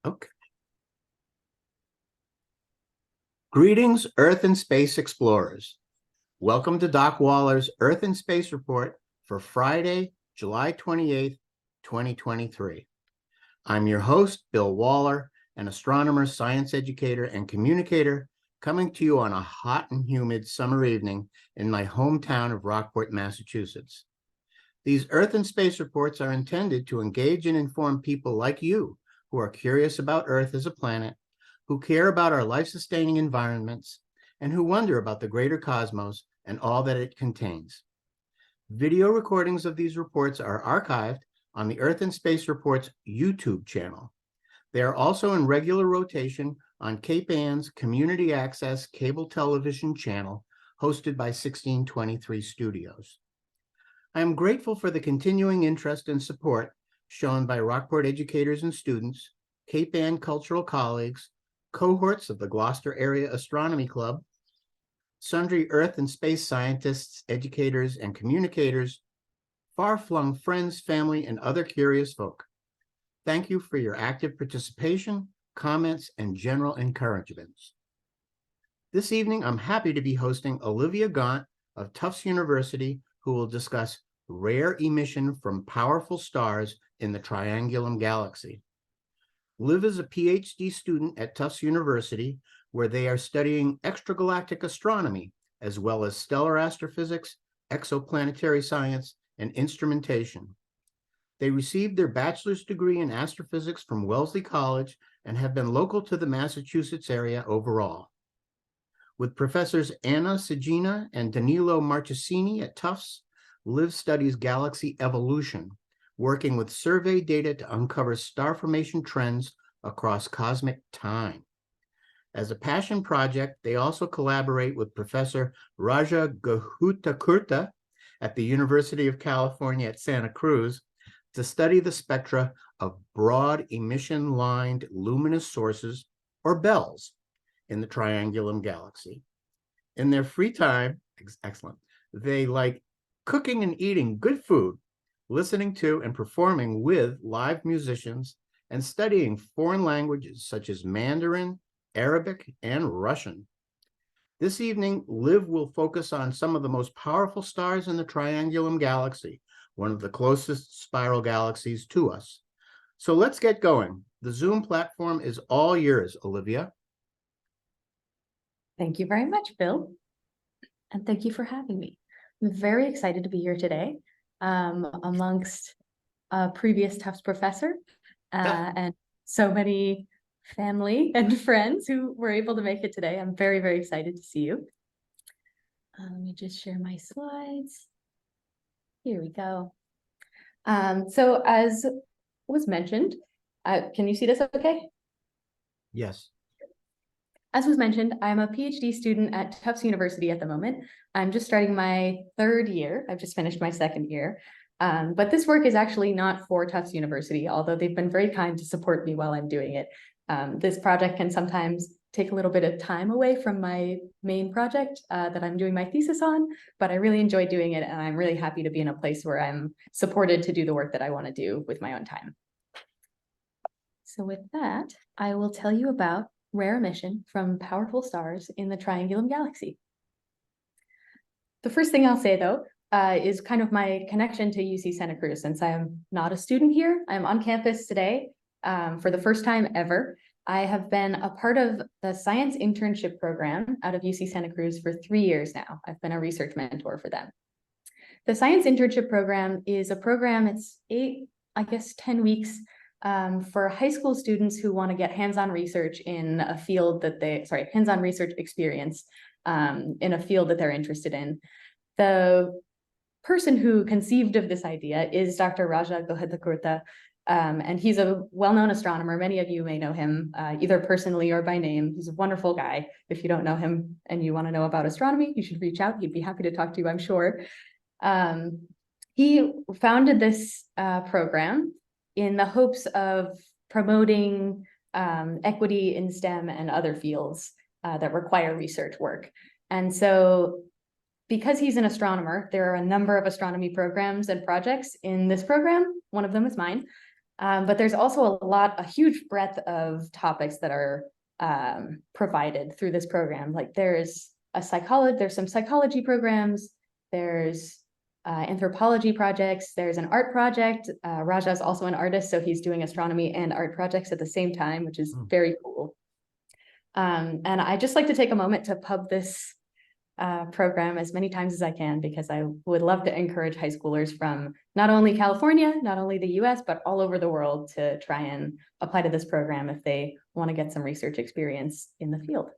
Okay. Greetings, Earth and Space Explorers. Welcome to Doc Waller's Earth and Space Report for Friday, July 28th, 2023. I'm your host, Bill Waller, an astronomer, science educator, and communicator coming to you on a hot and humid summer evening in my hometown of Rockport, Massachusetts. These Earth and Space reports are intended to engage and inform people like you who are curious about Earth as a planet, who care about our life-sustaining environments, and who wonder about the greater cosmos and all that it contains. Video recordings of these reports are archived on the Earth and Space Reports YouTube channel. They are also in regular rotation on Cape Ann's community access cable television channel hosted by 1623 Studios. I am grateful for the continuing interest and support shown by Rockport educators and students, Cape Ann cultural colleagues, cohorts of the Gloucester Area Astronomy Club, sundry Earth and space scientists, educators, and communicators, far-flung friends, family, and other curious folk. Thank you for your active participation, comments, and general encouragements. This evening, I'm happy to be hosting Olivia Gaunt of Tufts University, who will discuss rare emission from powerful stars in the Triangulum Galaxy. Liv is a PhD student at Tufts University, where they are studying extragalactic astronomy, as well as stellar astrophysics, exoplanetary science, and instrumentation. They received their bachelor's degree in astrophysics from Wellesley College and have been local to the Massachusetts area overall. With professors Anna Segina and Danilo Marchesini at Tufts, Liv studies galaxy evolution, working with survey data to uncover star formation trends across cosmic time. As a passion project, they also collaborate with Professor Raja Gahutakurta at the University of California at Santa Cruz to study the spectra of broad emission-lined luminous sources, or BELS, in the Triangulum Galaxy. In their free time, excellent, they like cooking and eating good food, listening to and performing with live musicians, and studying foreign languages such as Mandarin, Arabic, and Russian. This evening, Liv will focus on some of the most powerful stars in the Triangulum Galaxy, one of the closest spiral galaxies to us. So let's get going. The Zoom platform is all yours, Olivia. Thank you very much, Bill. And thank you for having me. I'm very excited to be here today amongst a previous Tufts professor and so many family and friends who were able to make it today. I'm very, very excited to see you. Let me just share my slides. Here we go. So as was mentioned, can you see this okay? Yes. As was mentioned, I'm a PhD student at Tufts University at the moment. I'm just starting my third year. I've just finished my second year. But this work is actually not for Tufts University, although they've been very kind to support me while I'm doing it. This project can sometimes take a little bit of time away from my main project that I'm doing my thesis on, but I really enjoy doing it, and I'm really happy to be in a place where I'm supported to do the work that I want to do with my own time. So with that, I will tell you about rare emission from powerful stars in the Triangulum Galaxy. The first thing I'll say, though, is kind of my connection to UC Santa Cruz. Since I am not a student here, I'm on campus today for the first time ever. I have been a part of the science internship program out of UC Santa Cruz for 3 years now. I've been a research mentor for them. The science internship program is a program, it's 10 weeks for high school students who want to get hands-on research in a field that hands-on research experience in a field that they're interested in. The person who conceived of this idea is Dr. Raja Gahutakurta, and he's a well-known astronomer. Many of you may know him either personally or by name. He's a wonderful guy. If you don't know him and you want to know about astronomy, you should reach out. He'd be happy to talk to you, I'm sure. He founded this program in the hopes of promoting equity in STEM and other fields that require research work. And so because he's an astronomer, there are a number of astronomy programs and projects in this program. One of them is mine. But there's also a huge breadth of topics that are provided through this program. Like there's some psychology programs, there's anthropology projects, there's an art project. Raja is also an artist, so he's doing astronomy and art projects at the same time, which is very cool. And I just like to take a moment to pub this program as many times as I can, because I would love to encourage high schoolers from not only California, not only the US, but all over the world to try and apply to this program if they want to get some research experience in the field.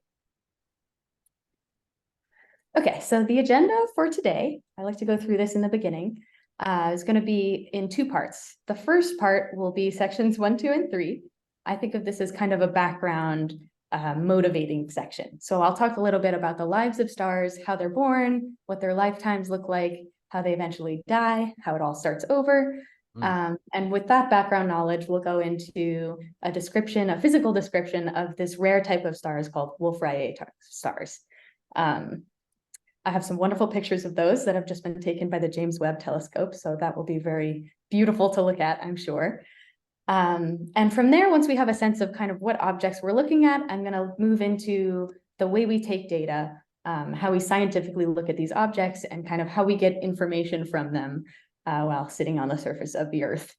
Okay, so the agenda for today, I like to go through this in the beginning, is going to be in two parts. The first part will be sections 1, 2, and 3. I think of this as kind of a background motivating section. So I'll talk a little bit about the lives of stars, how they're born, what their lifetimes look like, how they eventually die, how it all starts over. And with that background knowledge, we'll go into a physical description of this rare type of stars called Wolf-Rayet stars. I have some wonderful pictures of those that have just been taken by the James Webb Telescope, so that will be very beautiful to look at, I'm sure. And from there, once we have a sense of kind of what objects we're looking at, I'm going to move into the way we take data, how we scientifically look at these objects, and kind of how we get information from them while sitting on the surface of the Earth.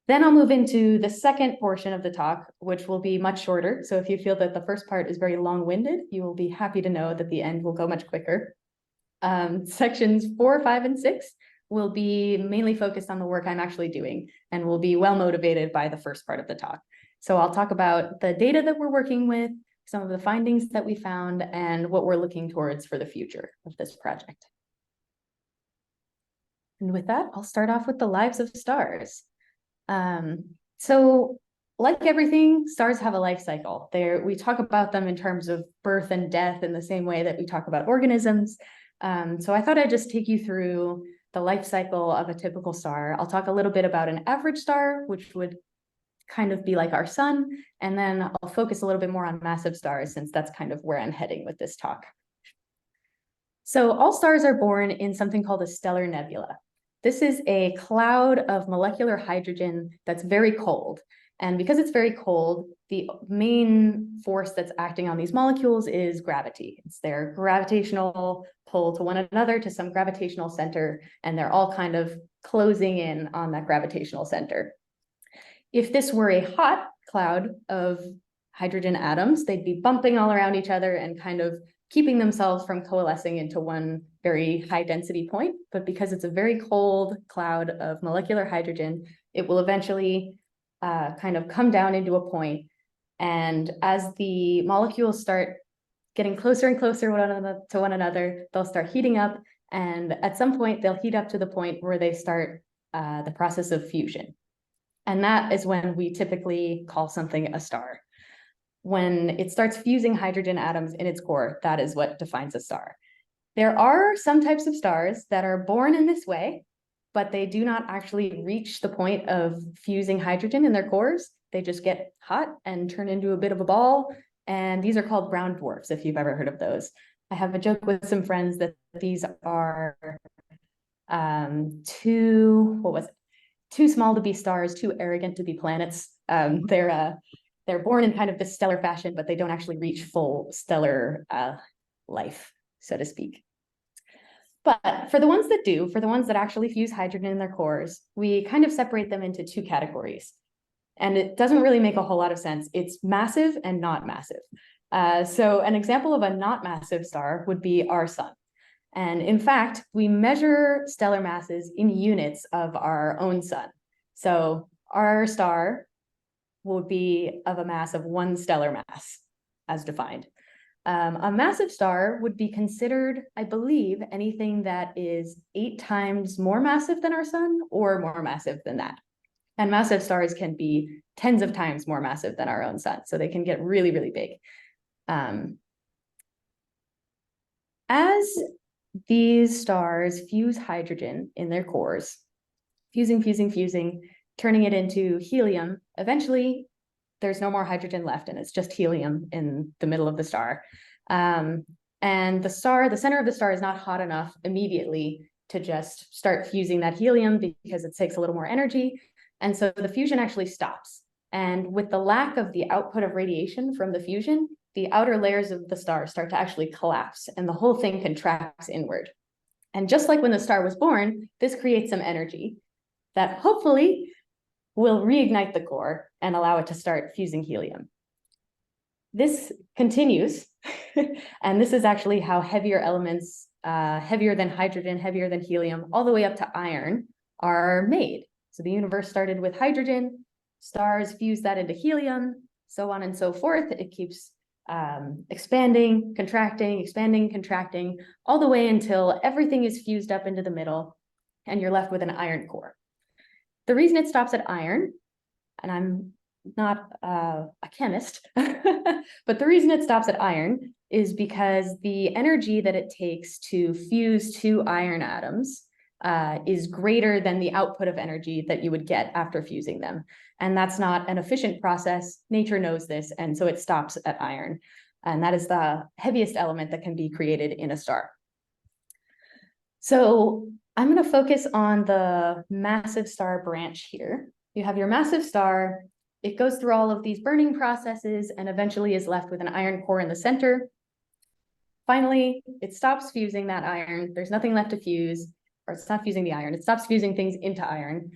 Then I'll move into the second portion of the talk, which will be much shorter. So if you feel that the first part is very long-winded, you will be happy to know that the end will go much quicker. Sections 4, 5, and 6 will be mainly focused on the work I'm actually doing and will be well motivated by the first part of the talk. So I'll talk about the data that we're working with, some of the findings that we found, and what we're looking towards for the future of this project. And with that, I'll start off with the lives of stars. So like everything, stars have a life cycle. We talk about them in terms of birth and death in the same way that we talk about organisms. So I thought I'd just take you through the life cycle of a typical star. I'll talk a little bit about an average star, which would kind of be like our sun, and then I'll focus a little bit more on massive stars, since that's kind of where I'm heading with this talk. So all stars are born in something called a stellar nebula. This is a cloud of molecular hydrogen that's very cold. And because it's very cold, the main force that's acting on these molecules is gravity. It's their gravitational pull to one another, to some gravitational center, and they're all kind of closing in on that gravitational center. If this were a hot cloud of hydrogen atoms, they'd be bumping all around each other and kind of keeping themselves from coalescing into one very high density point. But because it's a very cold cloud of molecular hydrogen, it will eventually kind of come down into a point. And as the molecules start getting closer and closer to one another, they'll start heating up. And at some point, they'll heat up to the point where they start the process of fusion. And that is when we typically call something a star. When it starts fusing hydrogen atoms in its core, that is what defines a star. There are some types of stars that are born in this way, but they do not actually reach the point of fusing hydrogen in their cores. They just get hot and turn into a bit of a ball. And these are called brown dwarfs, if you've ever heard of those. I have a joke with some friends that these are too small to be stars, too arrogant to be planets. They're born in kind of this stellar fashion, but they don't actually reach full stellar life, so to speak. But for the ones that do, for the ones that actually fuse hydrogen in their cores, we kind of separate them into two categories. And it doesn't really make a whole lot of sense. It's massive and not massive. So an example of a not massive star would be our sun. And in fact, we measure stellar masses in units of our own sun. So our star would be of a mass of 1 stellar mass, as defined. A massive star would be considered, I believe, anything that is 8 times more massive than our sun or more massive than that. And massive stars can be tens of times more massive than our own sun, so they can get really, really big. As these stars fuse hydrogen in their cores, fusing, turning it into helium, eventually there's no more hydrogen left and it's just helium in the middle of the star. And the center of the star is not hot enough immediately to just start fusing that helium because it takes a little more energy. And so the fusion actually stops. And with the lack of the output of radiation from the fusion, the outer layers of the star start to actually collapse and the whole thing contracts inward. And just like when the star was born, this creates some energy that hopefully will reignite the core and allow it to start fusing helium. This continues, and this is actually how heavier elements, heavier than hydrogen, heavier than helium, all the way up to iron, are made. So the universe started with hydrogen, stars fuse that into helium, so on and so forth. It keeps expanding, contracting, all the way until everything is fused up into the middle, and you're left with an iron core. The reason it stops at iron, and I'm not a chemist, but the reason it stops at iron is because the energy that it takes to fuse two iron atoms is greater than the output of energy that you would get after fusing them. And that's not an efficient process. Nature knows this, and so it stops at iron. And that is the heaviest element that can be created in a star. So I'm going to focus on the massive star branch here. You have your massive star. It goes through all of these burning processes and eventually is left with an iron core in the center. Finally, it stops fusing that iron. There's nothing left to fuse, or it's not fusing the iron. It stops fusing things into iron.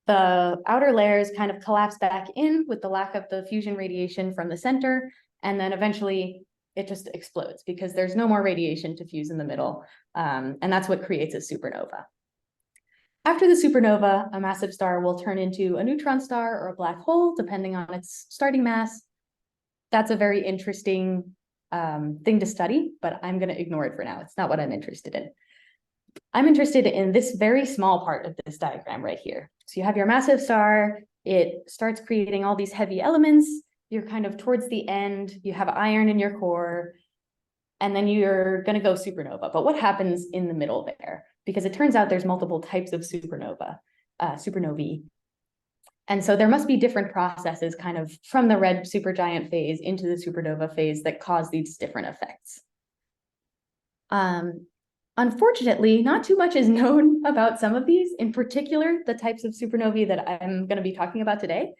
The outer layers kind of collapse back in with the lack of the fusion radiation from the center. And then eventually it just explodes because there's no more radiation to fuse in the middle. And that's what creates a supernova. After the supernova, a massive star will turn into a neutron star or a black hole, depending on its starting mass. That's a very interesting thing to study, but I'm going to ignore it for now. It's not what I'm interested in. I'm interested in this very small part of this diagram right here. So you have your massive star. It starts creating all these heavy elements. You're kind of towards the end. You have iron in your core, and then you're going to go supernova. But what happens in the middle there? Because it turns out there's multiple types of supernovae. And so there must be different processes kind of from the red supergiant phase into the supernova phase that cause these different effects. Unfortunately, not too much is known about some of these, in particular, the types of supernovae that I'm going to be talking about today.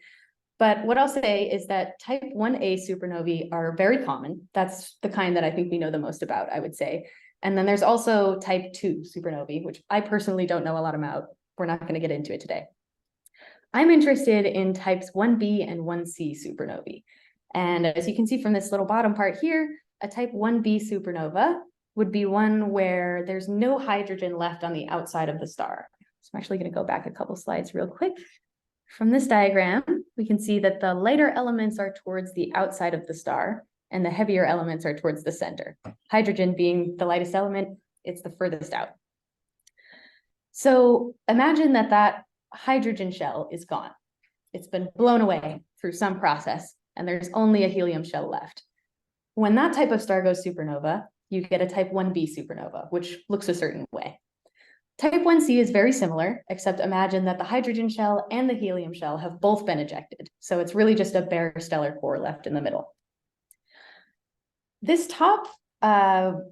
But what I'll say is that type 1a supernovae are very common. That's the kind that I think we know the most about, I would say. And then there's also type 2 supernovae, which I personally don't know a lot about. We're not going to get into it today. I'm interested in types 1b and 1c supernovae. And as you can see from this little bottom part here, a type 1b supernova would be one where there's no hydrogen left on the outside of the star. So I'm actually going to go back a couple slides real quick. From this diagram, we can see that the lighter elements are towards the outside of the star, and the heavier elements are towards the center. Hydrogen being the lightest element, it's the furthest out. So imagine that that hydrogen shell is gone. It's been blown away through some process, and there's only a helium shell left. When that type of star goes supernova, you get a type 1b supernova, which looks a certain way. Type 1c is very similar, except imagine that the hydrogen shell and the helium shell have both been ejected. So it's really just a bare stellar core left in the middle. This top diagram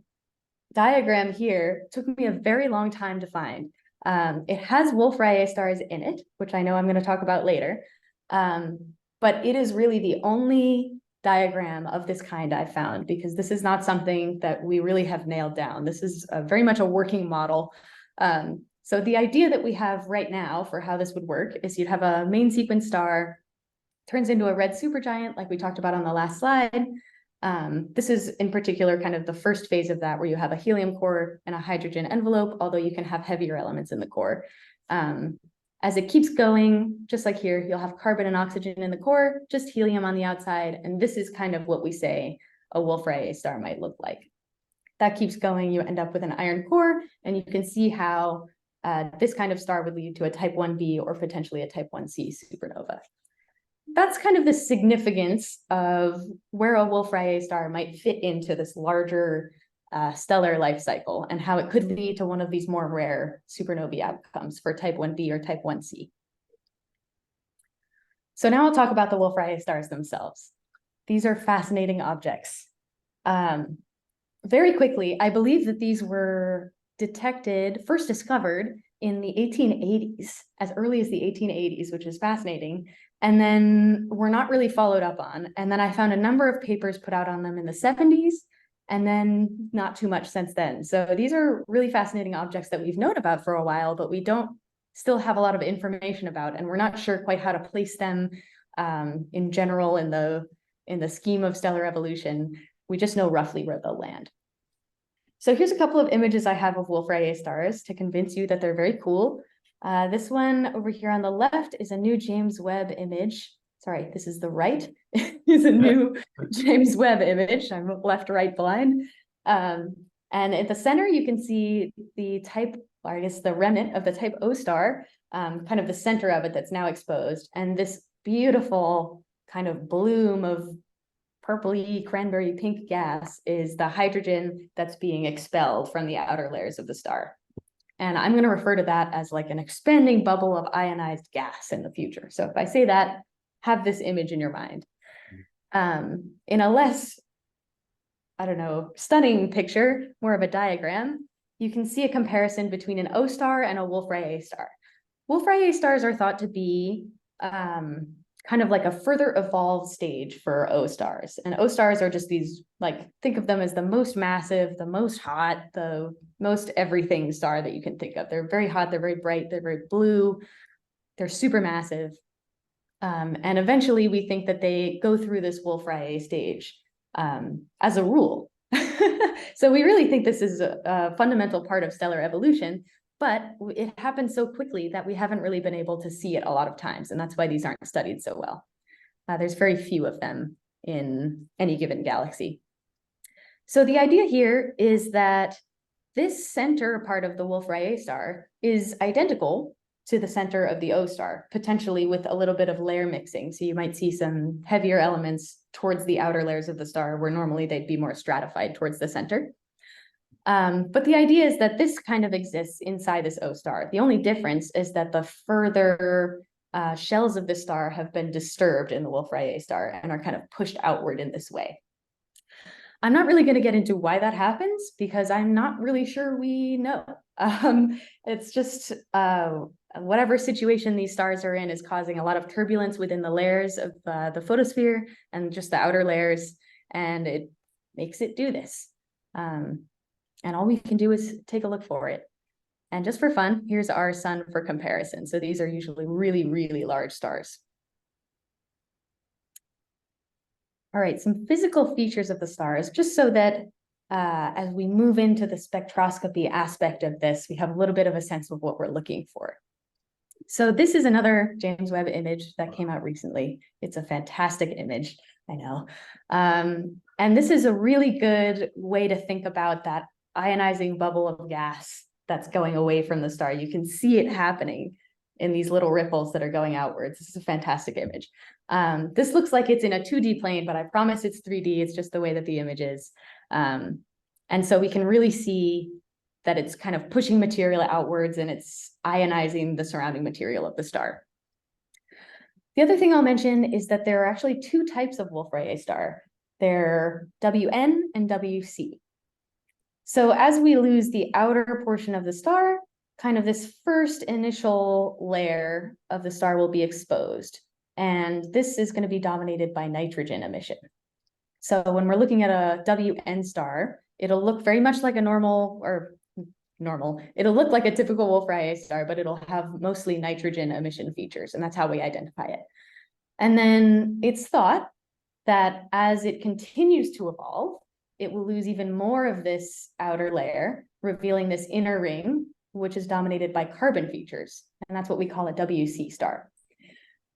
here took me a very long time to find. It has Wolf-Rayet stars in it, which I know I'm going to talk about later. But it is really the only diagram of this kind I found, because this is not something that we really have nailed down. This is very much a working model. So the idea that we have right now for how this would work is you'd have a main sequence star, turns into a red supergiant like we talked about on the last slide. This is in particular kind of the first phase of that, where you have a helium core and a hydrogen envelope, although you can have heavier elements in the core. As it keeps going, just like here, you'll have carbon and oxygen in the core, just helium on the outside. And this is kind of what we say a Wolf-Rayet star might look like. That keeps going, you end up with an iron core, and you can see how this kind of star would lead to a type 1b or potentially a type 1c supernova. That's kind of the significance of where a Wolf-Rayet star might fit into this larger stellar life cycle, and how it could lead to one of these more rare supernovae outcomes for type 1b or type 1c. So now I'll talk about the Wolf-Rayet stars themselves. These are fascinating objects. Very quickly, I believe that these were first discovered in the 1880s, as early as the 1880s, which is fascinating, and then were not really followed up on. And then I found a number of papers put out on them in the 70s, and then not too much since then. So these are really fascinating objects that we've known about for a while, but we don't still have a lot of information about, and we're not sure quite how to place them in general in the scheme of stellar evolution. We just know roughly where they'll land. So here's a couple of images I have of Wolf-Rayet stars to convince you that they're very cool. This one over here on the left is a new James Webb image. Sorry, this is the right, is a new James Webb image. I'm left-right blind. And at the center, you can see the type, or I guess the remnant of the type O star, kind of the center of it that's now exposed. And this beautiful kind of bloom of purpley cranberry pink gas is the hydrogen that's being expelled from the outer layers of the star. And I'm going to refer to that as like an expanding bubble of ionized gas in the future. So if I say that, have this image in your mind. In a less, I don't know, stunning picture, more of a diagram, you can see a comparison between an O star and a Wolf-Rayet star. Wolf-Rayet stars are thought to be kind of like a further evolved stage for O stars. And O stars are just these, like, think of them as the most massive, the most hot, the most everything star that you can think of. They're very hot, they're very bright, they're very blue, they're super massive. And eventually we think that they go through this Wolf-Rayet stage as a rule. So we really think this is a fundamental part of stellar evolution, but it happens so quickly that we haven't really been able to see it a lot of times. And that's why these aren't studied so well. There's very few of them in any given galaxy. So the idea here is that this center part of the Wolf-Rayet star is identical to the center of the O star, potentially with a little bit of layer mixing. So you might see some heavier elements towards the outer layers of the star, where normally they'd be more stratified towards the center. But the idea is that this kind of exists inside this O star. The only difference is that the further shells of the star have been disturbed in the Wolf-Rayet star and are kind of pushed outward in this way. I'm not really going to get into why that happens, because I'm not really sure we know. It's just whatever situation these stars are in is causing a lot of turbulence within the layers of the photosphere and just the outer layers, and it makes it do this. And all we can do is take a look for it. And just for fun, here's our sun for comparison. So these are usually really, really large stars. All right, some physical features of the stars, just so that as we move into the spectroscopy aspect of this, we have a little bit of a sense of what we're looking for. So this is another James Webb image that came out recently. It's a fantastic image, I know. And this is a really good way to think about that ionizing bubble of gas that's going away from the star. You can see it happening in these little ripples that are going outwards. This is a fantastic image. This looks like it's in a 2D plane, but I promise it's 3D. It's just the way that the image is. And so we can really see that it's kind of pushing material outwards and it's ionizing the surrounding material of the star. The other thing I'll mention is that there are actually two types of Wolf-Rayet star. They're WN and WC. So as we lose the outer portion of the star, kind of this first initial layer of the star will be exposed. And this is going to be dominated by nitrogen emission. So when we're looking at a WN star, it'll look very much like a it'll look like a typical Wolf-Rayet star, but it'll have mostly nitrogen emission features, and that's how we identify it. And then it's thought that as it continues to evolve, it will lose even more of this outer layer, revealing this inner ring, which is dominated by carbon features. And that's what we call a WC star.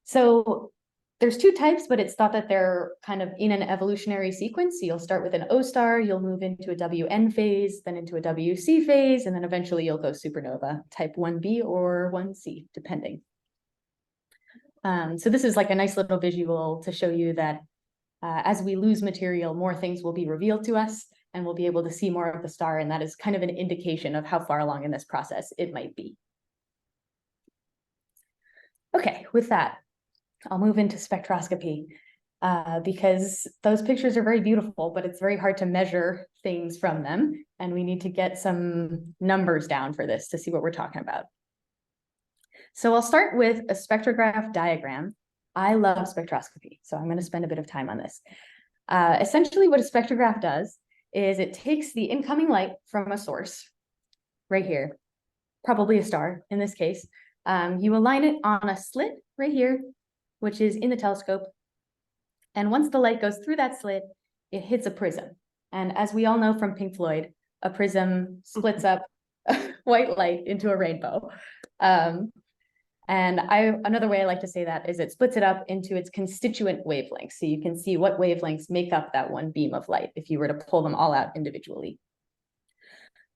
So there's two types, but it's thought that they're kind of in an evolutionary sequence. So you'll start with an O star, you'll move into a WN phase, then into a WC phase, and then eventually you'll go supernova, type 1b or 1c, depending. So this is like a nice little visual to show you that as we lose material, more things will be revealed to us, and we'll be able to see more of the star, and that is kind of an indication of how far along in this process it might be. Okay, with that, I'll move into spectroscopy because those pictures are very beautiful, but it's very hard to measure things from them, and we need to get some numbers down for this to see what we're talking about. So I'll start with a spectrograph diagram. I love spectroscopy, so I'm going to spend a bit of time on this. Essentially, what a spectrograph does is it takes the incoming light from a source, right here, probably a star in this case. You align it on a slit right here, which is in the telescope. And once the light goes through that slit, it hits a prism. And as we all know from Pink Floyd, a prism splits up white light into a rainbow. And another way I like to say that is it splits it up into its constituent wavelengths. So you can see what wavelengths make up that one beam of light if you were to pull them all out individually.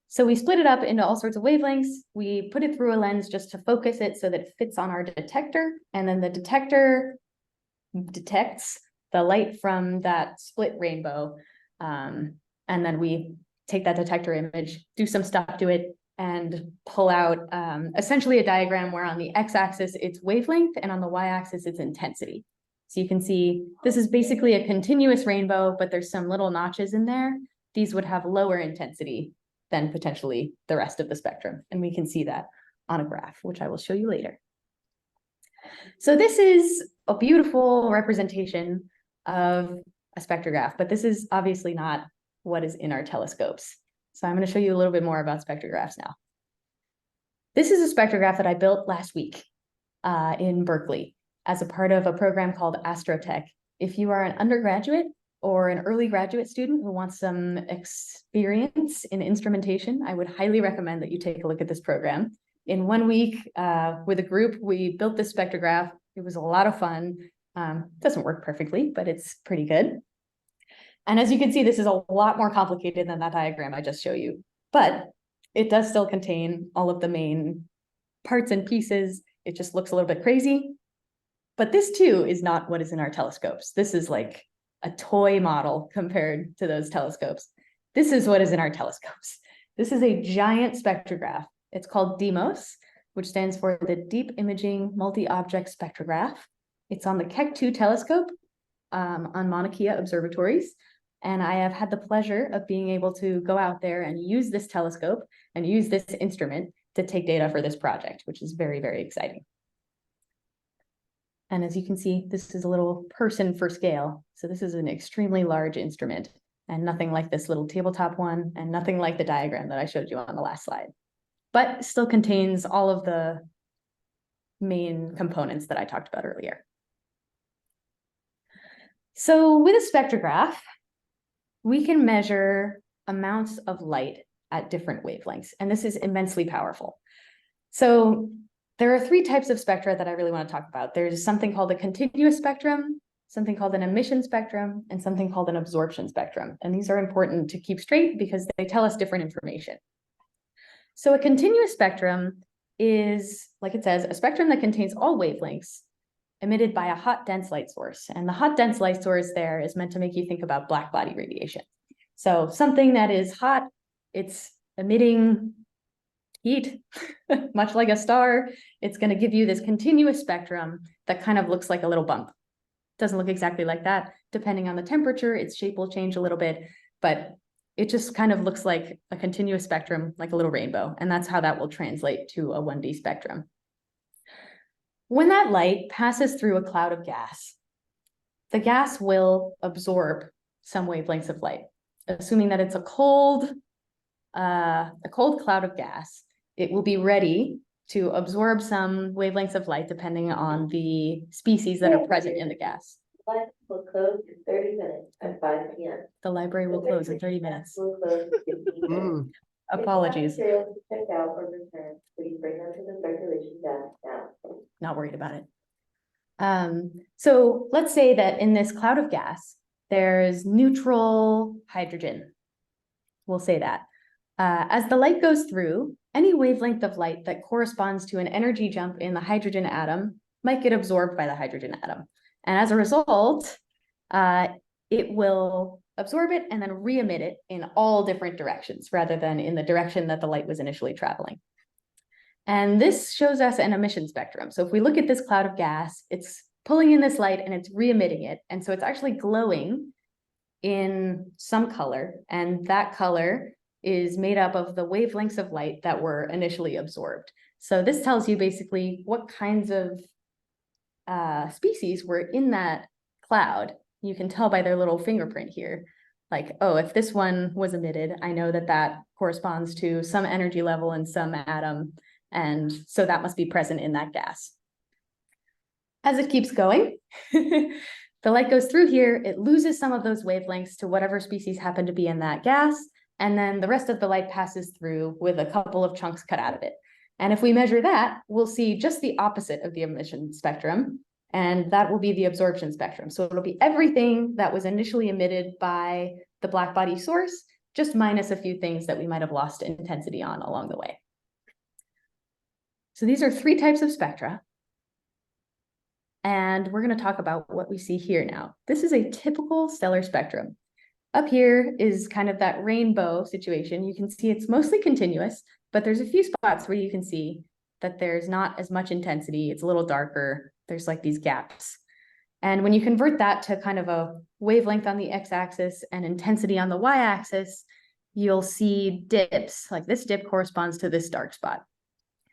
So we split it up into all sorts of wavelengths. We put it through a lens just to focus it so that it fits on our detector. And then the detector detects the light from that split rainbow. And then we take that detector image, do some stuff to it, and pull out essentially a diagram where on the x-axis it's wavelength and on the y-axis it's intensity. So you can see this is basically a continuous rainbow, but there's some little notches in there. These would have lower intensity than potentially the rest of the spectrum. And we can see that on a graph, which I will show you later. So this is a beautiful representation of a spectrograph, but this is obviously not what is in our telescopes. So I'm going to show you a little bit more about spectrographs now. This is a spectrograph that I built last week in Berkeley as a part of a program called Astrotech. If you are an undergraduate or an early graduate student who wants some experience in instrumentation, I would highly recommend that you take a look at this program. In 1 week with a group, we built this spectrograph. It was a lot of fun. It doesn't work perfectly, but it's pretty good. And as you can see, this is a lot more complicated than that diagram I just showed you, but it does still contain all of the main parts and pieces. It just looks a little bit crazy. But this too is not what is in our telescopes. This is like a toy model compared to those telescopes. This is what is in our telescopes. This is a giant spectrograph. It's called DEIMOS, which stands for the Deep Imaging Multi-Object Spectrograph. It's on the Keck 2 telescope on Mauna Kea observatories. And I have had the pleasure of being able to go out there and use this telescope and use this instrument to take data for this project, which is very, very exciting. And as you can see, this is a little person for scale. So this is an extremely large instrument and nothing like this little tabletop one and nothing like the diagram that I showed you on the last slide, but still contains all of the main components that I talked about earlier. So with a spectrograph, we can measure amounts of light at different wavelengths, and this is immensely powerful. So there are 3 types of spectra that I really want to talk about. There's something called a continuous spectrum, something called an emission spectrum, and something called an absorption spectrum. And these are important to keep straight because they tell us different information. So a continuous spectrum is, like it says, a spectrum that contains all wavelengths emitted by a hot, dense light source. And the hot, dense light source there is meant to make you think about black body radiation. So something that is hot, it's emitting heat, much like a star. It's going to give you this continuous spectrum that kind of looks like a little bump. Doesn't look exactly like that. Depending on the temperature, its shape will change a little bit, but it just kind of looks like a continuous spectrum, like a little rainbow. And that's how that will translate to a 1D spectrum. When that light passes through a cloud of gas, the gas will absorb some wavelengths of light. Assuming that it's a cold cloud of gas, it will be ready to absorb some wavelengths of light depending on the species that are present in the gas. The library will close in 30 minutes at 5 p.m. The library will close in 30 minutes. Will close in 15 minutes. Apologies. If you want materials to check out or return, please bring them to the circulation desk now. Not worried about it. So let's say that in this cloud of gas, there's neutral hydrogen. We'll say that. As the light goes through, any wavelength of light that corresponds to an energy jump in the hydrogen atom might get absorbed by the hydrogen atom. And as a result, it will absorb it and then re-emit it in all different directions rather than in the direction that the light was initially traveling. And this shows us an emission spectrum. So if we look at this cloud of gas, it's pulling in this light and it's re-emitting it. And so it's actually glowing in some color, and that color is made up of the wavelengths of light that were initially absorbed. So this tells you basically what kinds of species were in that cloud. You can tell by their little fingerprint here. Like, oh, if this one was emitted, I know that that corresponds to some energy level in some atom. And so that must be present in that gas. As it keeps going, the light goes through here, it loses some of those wavelengths to whatever species happen to be in that gas, and then the rest of the light passes through with a couple of chunks cut out of it. And if we measure that, we'll see just the opposite of the emission spectrum, and that will be the absorption spectrum. So it'll be everything that was initially emitted by the black body source, just minus a few things that we might have lost intensity on along the way. So these are 3 types of spectra. And we're going to talk about what we see here now. This is a typical stellar spectrum. Up here is kind of that rainbow situation. You can see it's mostly continuous, but there's a few spots where you can see that there's not as much intensity. It's a little darker. There's like these gaps. And when you convert that to kind of a wavelength on the x-axis and intensity on the y-axis, you'll see dips. Like this dip corresponds to this dark spot.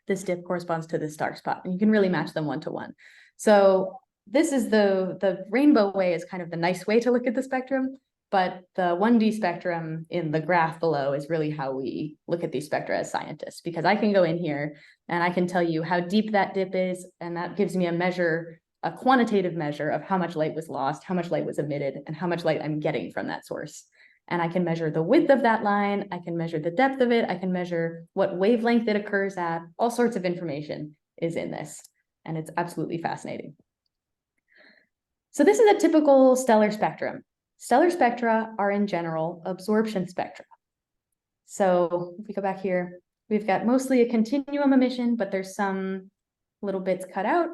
This dip corresponds to this dark spot. And you can really match them 1-to-1. So this is the rainbow way is kind of the nice way to look at the spectrum, but the 1D spectrum in the graph below is really how we look at these spectra as scientists, because I can go in here and I can tell you how deep that dip is, and that gives me a measure, a quantitative measure of how much light was lost, how much light was emitted, and how much light I'm getting from that source. And I can measure the width of that line, I can measure the depth of it, I can measure what wavelength it occurs at, all sorts of information is in this. And it's absolutely fascinating. So this is a typical stellar spectrum. Stellar spectra are in general absorption spectra. So if we go back here, we've got mostly a continuum emission, but there's some little bits cut out.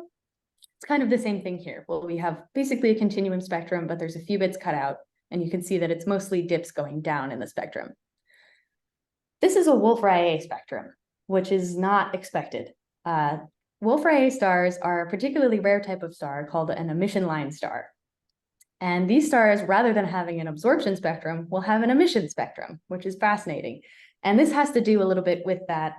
It's kind of the same thing here. Well, we have basically a continuum spectrum, but there's a few bits cut out, and you can see that it's mostly dips going down in the spectrum. This is a Wolf-Rayet spectrum, which is not expected. Wolf-Rayet stars are a particularly rare type of star called an emission line star. And these stars, rather than having an absorption spectrum, will have an emission spectrum, which is fascinating. And this has to do a little bit with that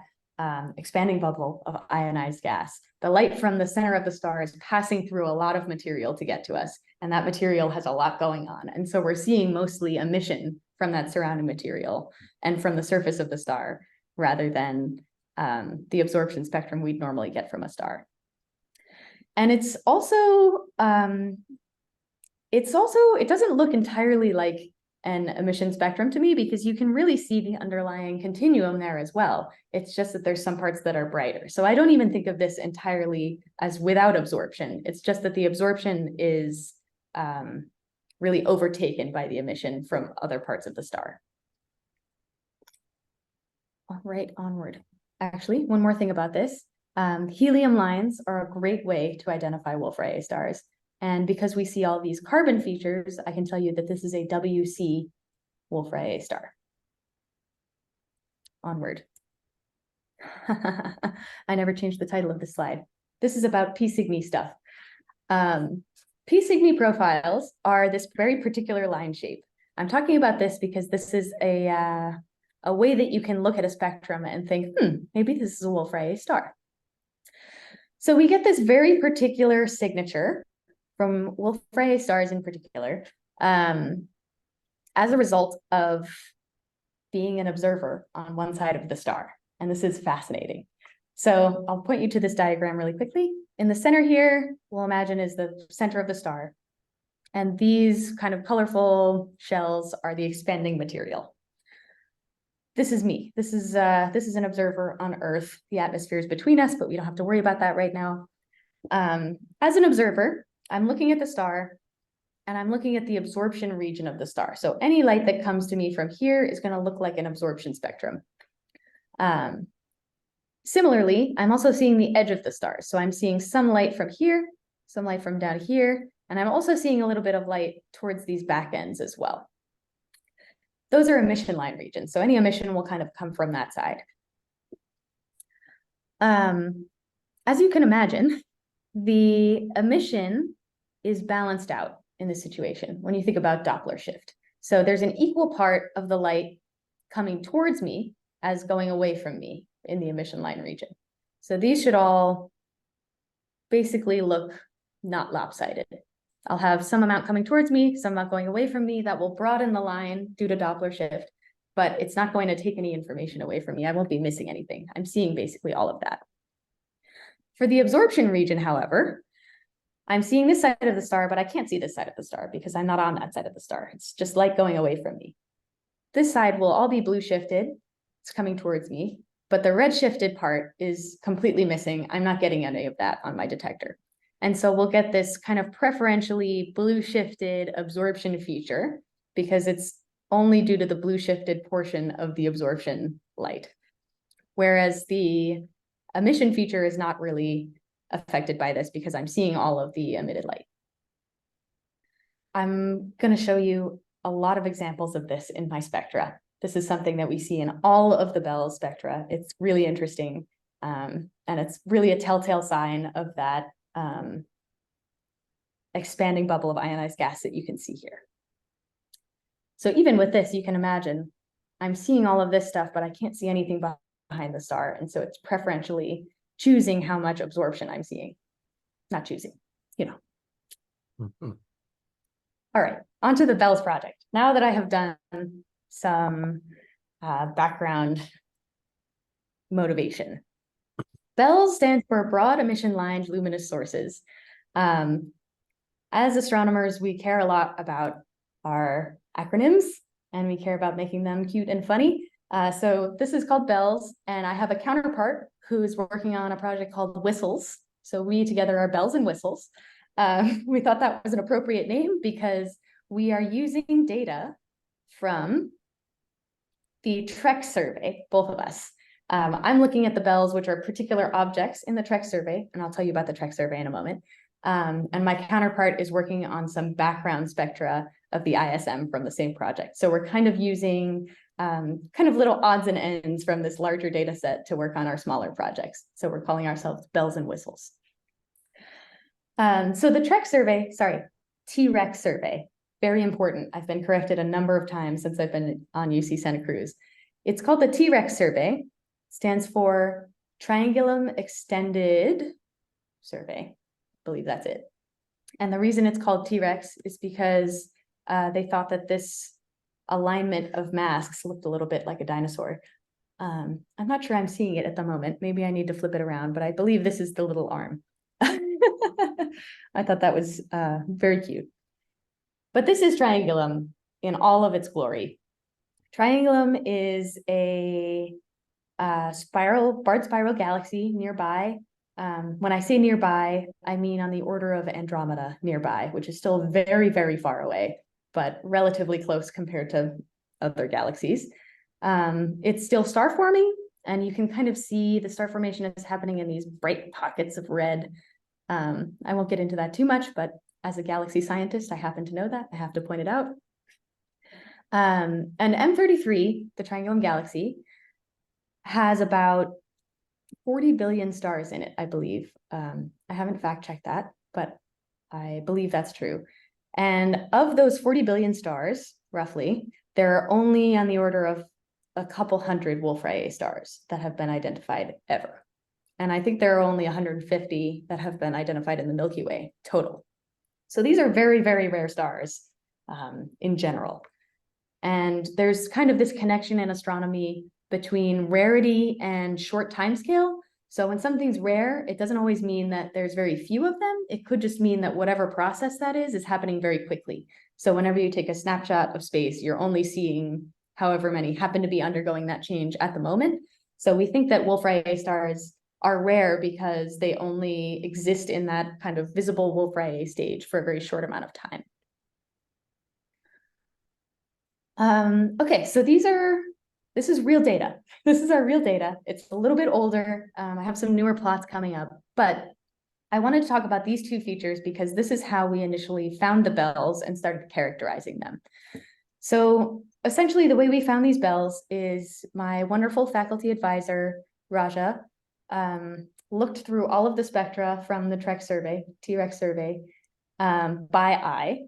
expanding bubble of ionized gas. The light from the center of the star is passing through a lot of material to get to us, and that material has a lot going on. And so we're seeing mostly emission from that surrounding material and from the surface of the star, rather than the absorption spectrum we'd normally get from a star. And it doesn't look entirely like an emission spectrum to me, because you can really see the underlying continuum there as well. It's just that there's some parts that are brighter. So I don't even think of this entirely as without absorption. It's just that the absorption is really overtaken by the emission from other parts of the star. All right, onward. Actually, one more thing about this. Helium lines are a great way to identify Wolf-Rayet stars. And because we see all these carbon features, I can tell you that this is a WC Wolf-Rayet star. Onward. I never changed the title of this slide. This is about P Cygni stuff. P Cygni profiles are this very particular line shape. I'm talking about this because this is a way that you can look at a spectrum and think, maybe this is a Wolf-Rayet star. So we get this very particular signature from Wolf-Rayet stars in particular, as a result of being an observer on one side of the star. And this is fascinating. So I'll point you to this diagram really quickly. In the center here, we'll imagine is the center of the star. And these kind of colorful shells are the expanding material. This is me. This is an observer on Earth. The atmosphere is between us, but we don't have to worry about that right now. As an observer, I'm looking at the star, and I'm looking at the absorption region of the star. So any light that comes to me from here is going to look like an absorption spectrum. Similarly, I'm also seeing the edge of the star. So I'm seeing some light from here, some light from down here, and I'm also seeing a little bit of light towards these back ends as well. Those are emission line regions. So any emission will kind of come from that side. As you can imagine, the emission is balanced out in this situation when you think about Doppler shift. So there's an equal part of the light coming towards me as going away from me in the emission line region. So these should all basically look not lopsided. I'll have some amount coming towards me, some amount going away from me that will broaden the line due to Doppler shift, but it's not going to take any information away from me. I won't be missing anything. I'm seeing basically all of that. For the absorption region, however, I'm seeing this side of the star, but I can't see this side of the star because I'm not on that side of the star. It's just light going away from me. This side will all be blue shifted. It's coming towards me, but the red shifted part is completely missing. I'm not getting any of that on my detector. And so we'll get this kind of preferentially blue shifted absorption feature because it's only due to the blue shifted portion of the absorption light. Whereas the emission feature is not really affected by this because I'm seeing all of the emitted light. I'm going to show you a lot of examples of this in my spectra. This is something that we see in all of the Bell spectra. It's really interesting. And it's really a telltale sign of that expanding bubble of ionized gas that you can see here. So even with this, you can imagine I'm seeing all of this stuff, but I can't see anything behind the star. And so it's preferentially choosing how much absorption I'm seeing. Not choosing, you know. Mm-hmm. All right, on to the BELLS project. Now that I have done some background motivation. BELLS stands for Broad Emission Lined Luminous Sources. As astronomers, we care a lot about our acronyms, and we care about making them cute and funny. So this is called BELLS, and I have a counterpart who's working on a project called WHISTLES. So we together are bells and whistles. We thought that was an appropriate name because we are using data from the TREC survey, both of us. I'm looking at the bells, which are particular objects in the TREC survey, and I'll tell you about the TREC survey in a moment. And my counterpart is working on some background spectra of the ISM from the same project. So we're kind of using kind of little odds and ends from this larger data set to work on our smaller projects. So we're calling ourselves bells and whistles. So the TREC survey, TREC survey, very important. I've been corrected a number of times since I've been on UC Santa Cruz. It's called the TREC survey, stands for Triangulum Extended Survey. I believe that's it. And the reason it's called TREC is because they thought that this alignment of masks looked a little bit like a dinosaur. I'm not sure I'm seeing it at the moment. Maybe I need to flip it around, but I believe this is the little arm. I thought that was very cute. But this is Triangulum in all of its glory. Triangulum is a barred spiral galaxy nearby. When I say nearby, I mean on the order of Andromeda nearby, which is still very, very far away, but relatively close compared to other galaxies. It's still star forming, and you can kind of see the star formation is happening in these bright pockets of red. I won't get into that too much, but as a galaxy scientist, I happen to know that. I have to point it out. And M33, the Triangulum Galaxy, has about 40 billion stars in it, I believe. I haven't fact-checked that, but I believe that's true. And of those 40 billion stars, roughly, there are only on the order of a couple hundred Wolf-Rayet stars that have been identified ever. And I think there are only 150 that have been identified in the Milky Way total. So these are very, very rare stars in general. And there's kind of this connection in astronomy between rarity and short timescale. So when something's rare, it doesn't always mean that there's very few of them. It could just mean that whatever process that is happening very quickly. So whenever you take a snapshot of space, you're only seeing however many happen to be undergoing that change at the moment. So we think that Wolf-Rayet stars are rare because they only exist in that kind of visible Wolf-Rayet stage for a very short amount of time. Okay, so this is real data. This is our real data. It's a little bit older. I have some newer plots coming up, but I wanted to talk about these two features because this is how we initially found the bells and started characterizing them. So essentially the way we found these bells is my wonderful faculty advisor, Raja, looked through all of the spectra from the TREC survey, by eye.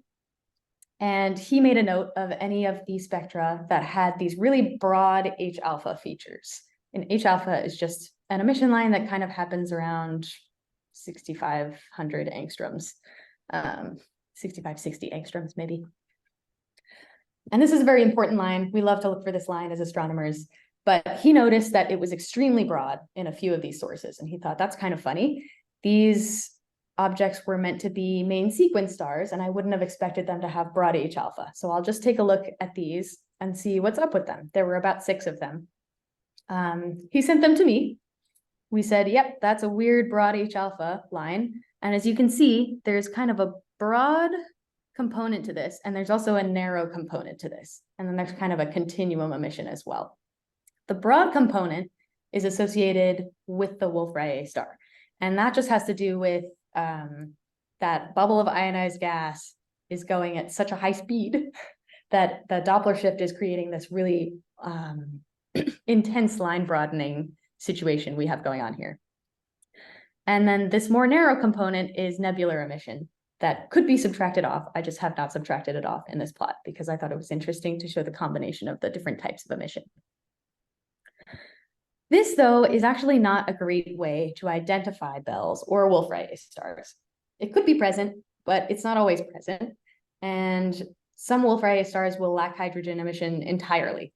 And he made a note of any of the spectra that had these really broad H alpha features. And H alpha is just an emission line that kind of happens around 6,500 angstroms, 6560 angstroms maybe. And this is a very important line. We love to look for this line as astronomers, but he noticed that it was extremely broad in a few of these sources. And he thought, that's kind of funny. These objects were meant to be main sequence stars, and I wouldn't have expected them to have broad H alpha. So I'll just take a look at these and see what's up with them. There were about 6 of them. He sent them to me. We said, yep, that's a weird broad H alpha line. And as you can see, there's kind of a broad component to this, and there's also a narrow component to this. And then there's kind of a continuum emission as well. The broad component is associated with the Wolf-Rayet star. And that just has to do with that bubble of ionized gas is going at such a high speed that the Doppler shift is creating this really intense line broadening situation we have going on here. And then this more narrow component is nebular emission that could be subtracted off. I just have not subtracted it off in this plot because I thought it was interesting to show the combination of the different types of emission. This, though, is actually not a great way to identify bells or Wolf-Rayet stars. It could be present, but it's not always present. And some Wolf-Rayet stars will lack hydrogen emission entirely.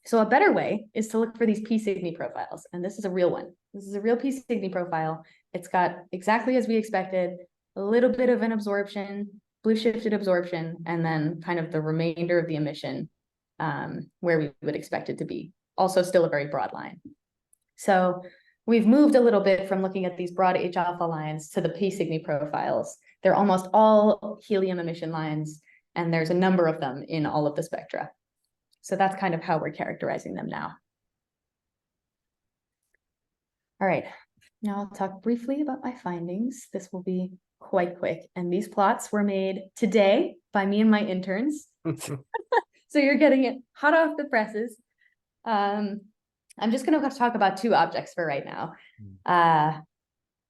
So a better way is to look for these P Cygni profiles. And this is a real one. This is a real P Cygni profile. It's got exactly as we expected, a little bit of an absorption, blue shifted absorption, and then kind of the remainder of the emission where we would expect it to be. Also still a very broad line. So we've moved a little bit from looking at these broad H alpha lines to the P Cygni profiles. They're almost all helium emission lines, and there's a number of them in all of the spectra. So that's kind of how we're characterizing them now. All right, now I'll talk briefly about my findings. This will be quite quick. And these plots were made today by me and my interns. So you're getting it hot off the presses. I'm just going to talk about 2 objects for right now.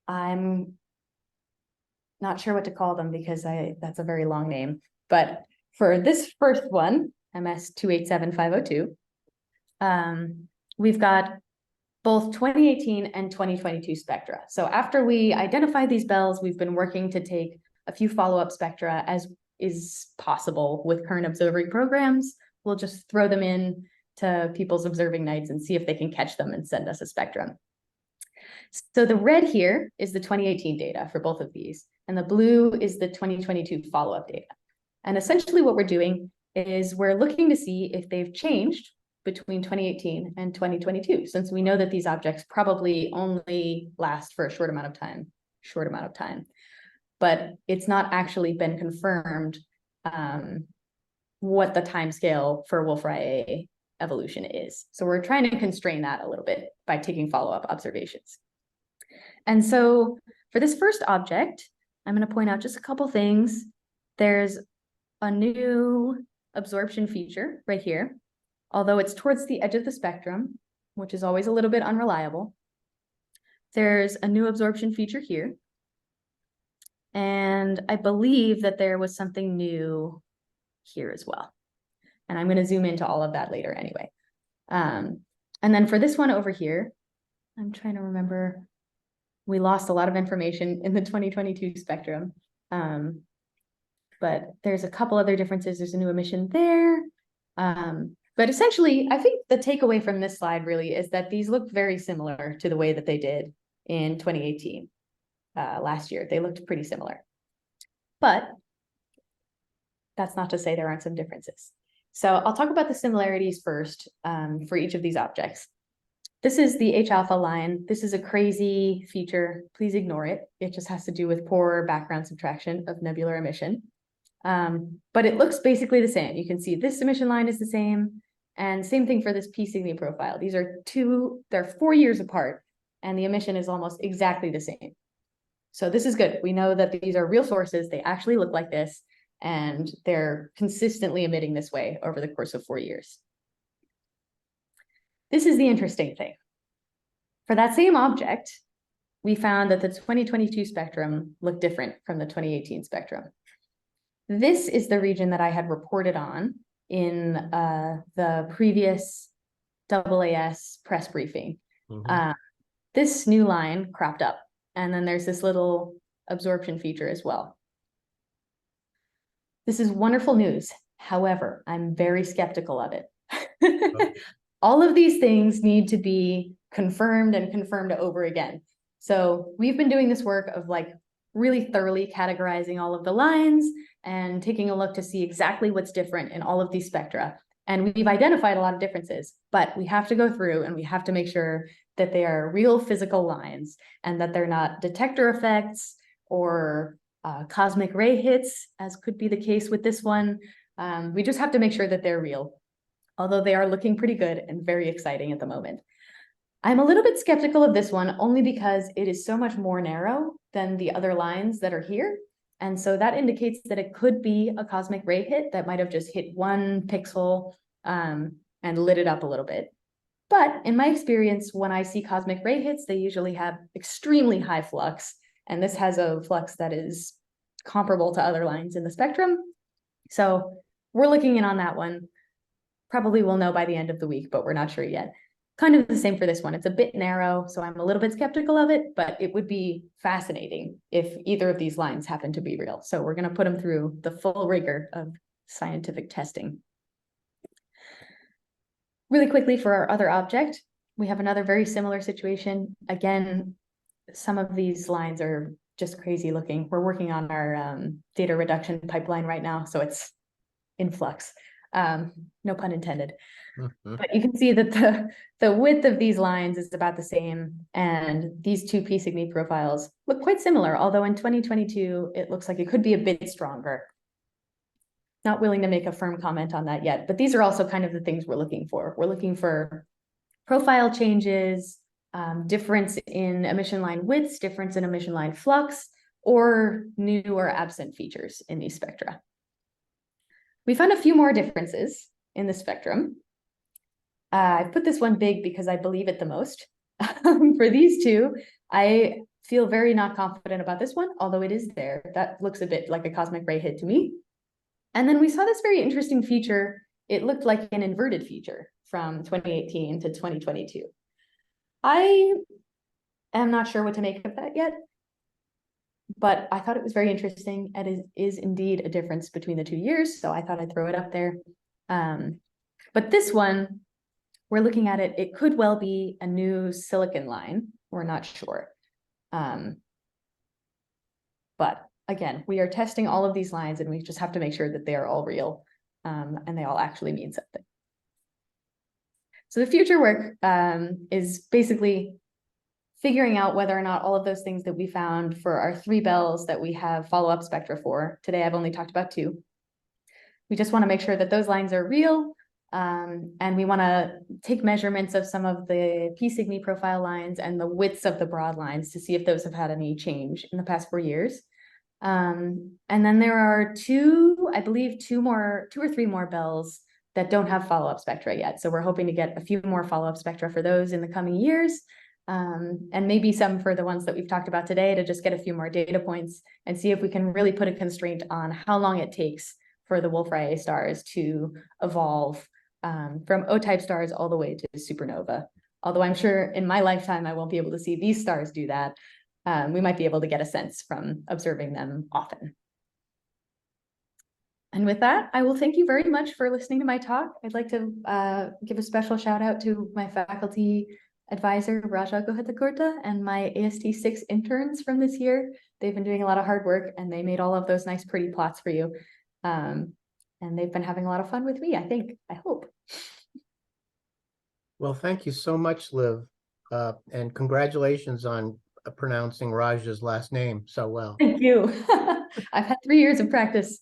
I'm not sure what to call them because that's a very long name. But for this first one, MS 287502, we've got both 2018 and 2022 spectra. So after we identify these bells, we've been working to take a few follow-up spectra as is possible with current observing programs. We'll just throw them in to people's observing nights and see if they can catch them and send us a spectrum. So the red here is the 2018 data for both of these, and the blue is the 2022 follow-up data. And essentially what we're doing is we're looking to see if they've changed between 2018 and 2022, since we know that these objects probably only last for a short amount of time, but it's not actually been confirmed what the time scale for Wolf-Rayet evolution is. So we're trying to constrain that a little bit by taking follow-up observations. And so for this first object, I'm going to point out just a couple things. There's a new absorption feature right here, although it's towards the edge of the spectrum, which is always a little bit unreliable. There's a new absorption feature here. And I believe that there was something new here as well. And I'm going to zoom into all of that later anyway. And then for this one over here, I'm trying to remember, we lost a lot of information in the 2022 spectrum. But there's a couple other differences. There's a new emission there. But essentially, I think the takeaway from this slide really is that these look very similar to the way that they did in 2018 last year. They looked pretty similar. But that's not to say there aren't some differences. So I'll talk about the similarities first for each of these objects. This is the H alpha line. This is a crazy feature. Please ignore it. It just has to do with poor background subtraction of nebular emission. But it looks basically the same. You can see this emission line is the same, and same thing for this P Cygni profile. These are they're 4 years apart, and the emission is almost exactly the same. So this is good. We know that these are real sources. They actually look like this, and they're consistently emitting this way over the course of 4 years. This is the interesting thing. For that same object, we found that the 2022 spectrum looked different from the 2018 spectrum. This is the region that I had reported on in the previous AAS press briefing. Mhm. This new line cropped up, and then there's this little absorption feature as well. This is wonderful news. However, I'm very skeptical of it. All of these things need to be confirmed and confirmed over again. So we've been doing this work of like really thoroughly categorizing all of the lines and taking a look to see exactly what's different in all of these spectra. And we've identified a lot of differences, but we have to go through and we have to make sure that they are real physical lines and that they're not detector effects or cosmic ray hits, as could be the case with this one. We just have to make sure that they're real, although they are looking pretty good and very exciting at the moment. I'm a little bit skeptical of this one only because it is so much more narrow than the other lines that are here. And so that indicates that it could be a cosmic ray hit that might have just hit one pixel and lit it up a little bit. But in my experience, when I see cosmic ray hits, they usually have extremely high flux. And this has a flux that is comparable to other lines in the spectrum. So we're looking in on that one. Probably we'll know by the end of the week, but we're not sure yet. Kind of the same for this one. It's a bit narrow, so I'm a little bit skeptical of it, but it would be fascinating if either of these lines happen to be real. So we're going to put them through the full rigor of scientific testing. Really quickly for our other object, we have another very similar situation. Again, some of these lines are just crazy looking. We're working on our data reduction pipeline right now, so it's in flux. No pun intended. Mhm. But you can see that the width of these lines is about the same, and these two P Cygni profiles look quite similar, although in 2022, it looks like it could be a bit stronger. Not willing to make a firm comment on that yet, but these are also kind of the things we're looking for. We're looking for profile changes, difference in emission line widths, difference in emission line flux, or new or absent features in these spectra. We found a few more differences in the spectrum. I put this one big because I believe it the most. For these two, I feel very not confident about this one, although it is there. That looks a bit like a cosmic ray hit to me. And then we saw this very interesting feature. It looked like an inverted feature from 2018 to 2022. I am not sure what to make of that yet, but I thought it was very interesting. It is indeed a difference between the 2 years, so I thought I'd throw it up there. But this one, we're looking at it, it could well be a new silicon line. We're not sure. But again, we are testing all of these lines and we just have to make sure that they are all real and they all actually mean something. So the future work is basically figuring out whether or not all of those things that we found for our 3 bells that we have follow-up spectra for. Today, I've only talked about 2. We just want to make sure that those lines are real. And we want to take measurements of some of the P Cygni profile lines and the widths of the broad lines to see if those have had any change in the past 4 years. And then there are I believe 2 or 3 more bells that don't have follow-up spectra yet. So we're hoping to get a few more follow-up spectra for those in the coming years. And maybe some for the ones that we've talked about today to just get a few more data points and see if we can really put a constraint on how long it takes for the Wolf-Rayet stars to evolve from O-type stars all the way to supernova. Although I'm sure in my lifetime, I won't be able to see these stars do that. We might be able to get a sense from observing them often. And with that, I will thank you very much for listening to my talk. I'd like to give a special shout out to my faculty advisor, Raja Gohatakurta, and my AST 6 interns from this year. They've been doing a lot of hard work and they made all of those nice, pretty plots for you. And they've been having a lot of fun with me, I hope. Well, thank you so much, Liv. And congratulations on pronouncing Raja's last name so well. Thank you. I've had 3 years of practice.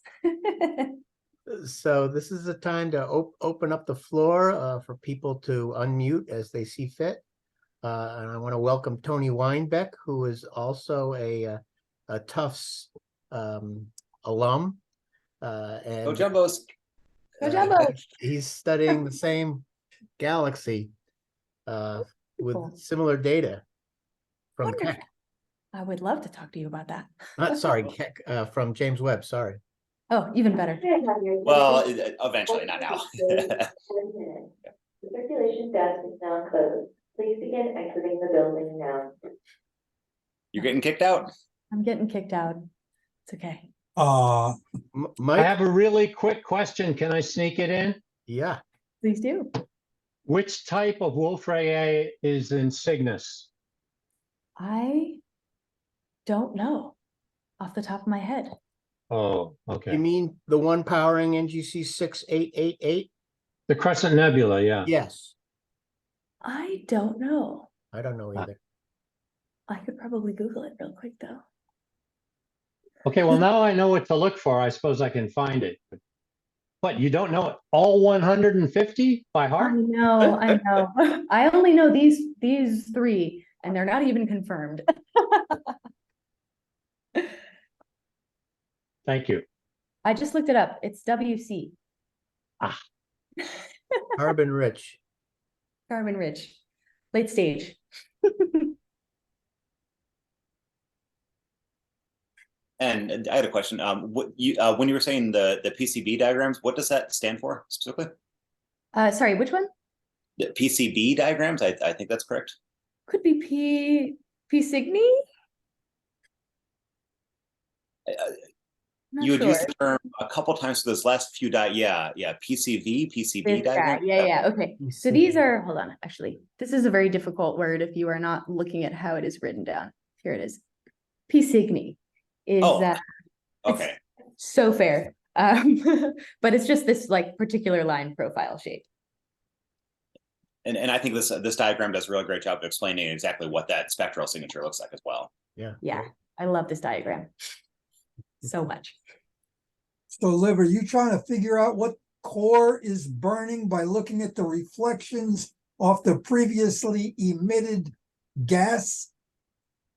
So this is the time to open up the floor for people to unmute as they see fit. And I want to welcome Tony Weinbeck, who is also a Tufts alum. And Go Jumbos. Go Jumbos. he's studying the same galaxy with Cool. similar data from Wonderful. Keck. I would love to talk to you about that. Sorry, Keck, from James Webb, sorry. Oh, even better. Well, eventually, not now. circulation desk is now closed. Please begin exiting the building now. You're getting kicked out. I'm getting kicked out. It's okay. I Mike, have a really quick question. Can I sneak it in? yeah, Please do. Which type of Wolf-Rayet is in Cygnus? I don't know off the top of my head. Oh, you okay. mean the one powering NGC 6888? The Crescent Nebula, yeah. Yes, I don't know. I don't know either. I could probably Google it real quick though. Okay, well, now I know what to look for. I suppose I can find it. But you don't know it all 150 by I heart? know, I know. I only know these three, and they're not even confirmed. Thank you. I just looked it up. It's WC. Ah. Carbon rich. Carbon rich. Late stage. And I had a question. What you when you were saying the PCB diagrams, what does that stand for specifically? Sorry, which one? The PCB diagrams. I think that's correct. Could be P Cygni? Not You had sure. used the term a couple times for this last few PCB This guy. diagram. Yeah. Okay. So these are, hold on, actually, this is a very difficult word if you are not looking at how it is written down. Here it is. P Cygni is Oh, it's okay. so fair. But it's just this like particular line profile shape. And I think this diagram does a really great job of explaining exactly what that spectral signature looks like as well. Yeah. Yeah, I love this diagram so much. So Liv, are you trying to figure out what core is burning by looking at the reflections off the previously emitted gas?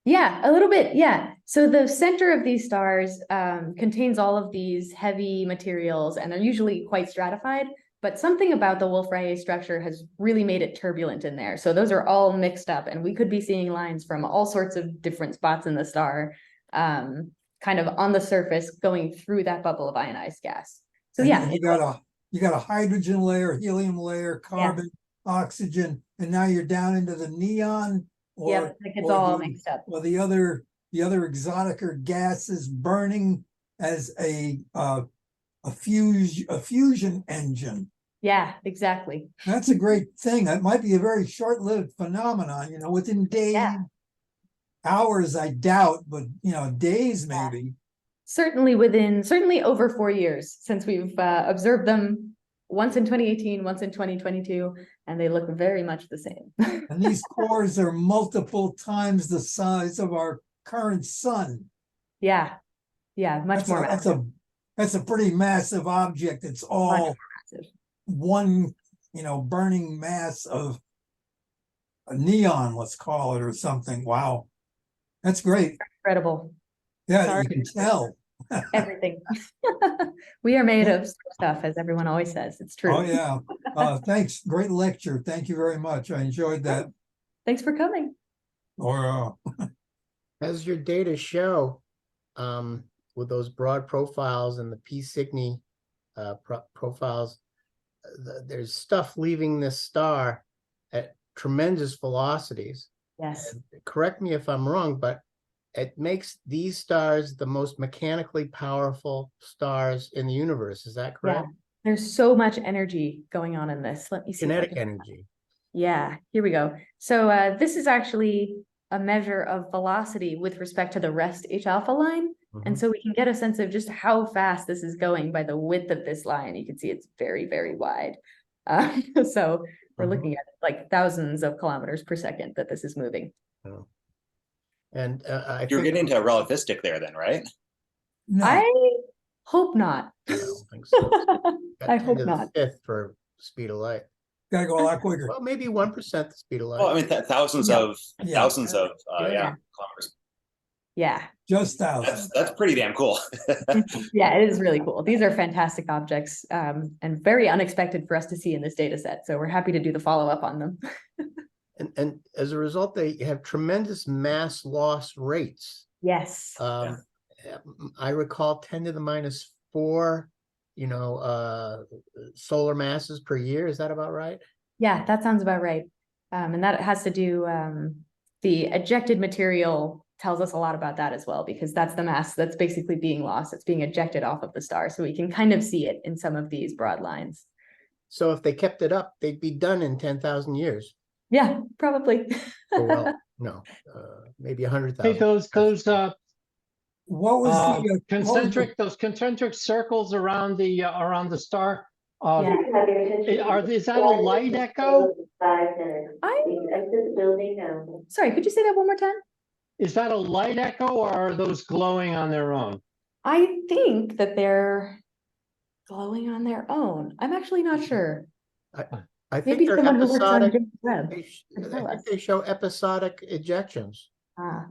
Yeah, a little bit. Yeah. So the center of these stars contains all of these heavy materials, and they're usually quite stratified. But something about the Wolf-Rayet structure has really made it turbulent in there. So those are all mixed up, and we could be seeing lines from all sorts of different spots in the star, kind of on the surface, going through that bubble of ionized gas. So And yeah, you got a hydrogen layer, helium layer, carbon, oxygen, and now you're down into the neon. yeah, Or, like it's or all the- mixed up. or the other exotic or gas is burning as a fusion engine. Yeah, exactly. That's a great thing. That might be a very short-lived phenomenon, within days, Yeah. hours, I doubt, but days maybe. Certainly over 4 years since we've observed them, once in 2018, once in 2022, and they look very much the same. And these cores are multiple times the size of our current sun. Yeah, much more massive. That's a pretty massive object. It's all Massive. one, burning mass of a neon, let's call it, or something. Wow. That's great. Incredible. Yeah, Sorry. you can tell. Everything. We are made of stuff, as everyone always says. It's true. Oh, yeah. Thanks. Great lecture. Thank you very much. I enjoyed that. Thanks for coming. Or, As your data show, with those broad profiles and the P Cygni profiles, there's stuff leaving this star at tremendous velocities. Yes. Correct me if I'm wrong, but it makes these stars the most mechanically powerful stars in the universe. Is that Yeah. correct? There's so much energy going on in this. Let me see. if I Kinetic can- energy. Yeah, here we go. So this is actually a measure of velocity with respect to the rest H alpha line. And so we can get a sense of just how fast this is going by the width of this line. You can see it's very, very wide. So we're looking at like thousands of kilometers per second that this is moving. Oh. And I You're think, getting into relativistic there, then, right? no, I hope not. I don't think so. Got I 10 hope to the not. fifth for speed of light. gotta go a lot quicker. Well, maybe 1% the speed of light. Well, I mean, thousands Yeah. of Yeah. thousands of Yeah. kilometers. Yeah. Just thousands. That's pretty damn cool. Yeah, it is really cool. These are fantastic objects, and very unexpected for us to see in this data set. So we're happy to do the follow-up on them. And as a result, they have tremendous mass loss rates. Yes. I recall 10 to the minus 4, solar masses per year. Is that about right? Yeah, that sounds about right. And that has to do, the ejected material tells us a lot about that as well, because that's the mass that's basically being lost. It's being ejected off of the star. So we can kind of see it in some of these broad lines. So if they kept it up, they'd be done in 10,000 years. Yeah, probably. Or well, no, maybe Hey, 100,000. those What was the? what was the- those concentric circles around the star. Yeah. Is that a light echo? 5 minutes. I- Please exit the building now. Sorry, could you say that one more time? Is that a light echo, or are those glowing on their own? I think that they're glowing on their own. I'm actually not sure. I think Maybe they're someone who works on episodic. James Webb. I tell us. think they show episodic ejections.